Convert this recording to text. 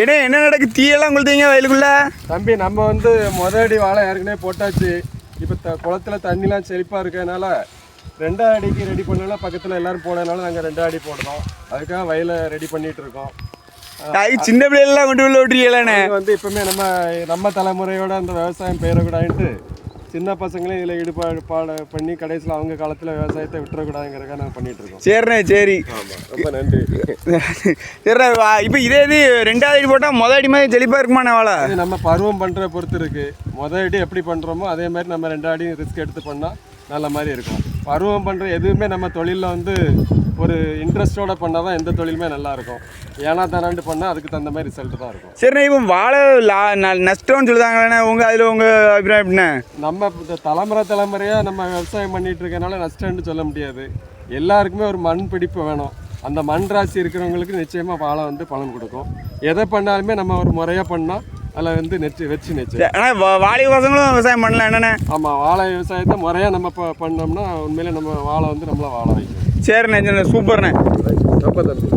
ஏன்னா என்ன நடக்கு தீயெல்லாம் கொளுத்தீங்க வயலுக்குள்ள? தம்பி நம்ம வந்து அடி வாழை ஏற்கனவே போட்டாச்சு. இப்போ குளத்துல தண்ணிலாம் செழிப்பாக இருக்கனால 2 அடிக்கு ரெடி பண்ணலாம். பக்கத்தில் எல்லாரும் போனதுனால நாங்கள் 2 அடி போடுறோம். அதுக்காக வயலை ரெடி பண்ணிட்டு இருக்கோம். சின்ன பிள்ளைகள்லாம் கொண்டு உள்ள விட்டுறீங்களாண்ணே? வந்து இப்பவுமே நம்ம தலைமுறையோட அந்த விவசாயம் பெயரக்கூடாதுன்ட்டு சின்ன பசங்களையும் இதில் ஈடுபாடு பண்ணி கடைசியில் அவங்க காலத்தில் விவசாயத்தை விட்டுறக்கூடாதுங்கிறக்காக நாங்கள் பண்ணிட்டு இருக்கோம். சரிண்ணே, சரி. ஆமாம், ரொம்ப நன்றி. சரிண்ணே, இப்போ இதே இது 2வது அடி போட்டால் மொதல் அடி மாதிரி செழிப்பாக இருக்குமாண்ணே வாழை? இது நம்ம பருவம் பண்ணுற பொறுத்து இருக்குது. அடி எப்படி பண்ணுறோமோ அதே மாதிரி நம்ம 2 அடி ரிஸ்க் எடுத்து பண்ணால் நல்ல மாதிரி இருக்கும். பருவம் பண்ணுற எதுவுமே நம்ம தொழிலில் வந்து ஒரு இன்ட்ரெஸ்டோட பண்ணால் தான் எந்த தொழிலுமே நல்லாயிருக்கும். ஏன்னா தானாண்டு பண்ணால் அதுக்கு தகுந்த மாதிரி ரிசல்ட் தான் இருக்கும். சரிண்ணே, இப்போ வாழை நஷ்டம்னு சொல்லுதாங்களேண்ணே, அதில் உங்கள் அபிப்பிராயம் எப்படிண்ணே? நம்ம தலைமுறையாக நம்ம விவசாயம் பண்ணிகிட்டு இருக்கனால நஷ்டம்னு சொல்ல முடியாது. எல்லாருக்குமே ஒரு மண் பிடிப்பு வேணும். அந்த மண் ராசி இருக்கிறவங்களுக்கு நிச்சயமாக வாழை வந்து பலன் கொடுக்கும். எதை பண்ணாலுமே நம்ம ஒரு முறையாக பண்ணால் அதில் வந்து வச்சு ஆனால் வாழை விவசாயங்களும் விவசாயம் பண்ணலாம் என்னென்ன? ஆமாம், வாழை விவசாயத்தை முறையாக நம்ம பண்ணோம்னா உண்மையிலே நம்ம வாழை வந்து நம்மளை வாழ வைக்கும். சரிண்ணே, சூப்பர்ண்ணே. ரொம்ப நன்றி.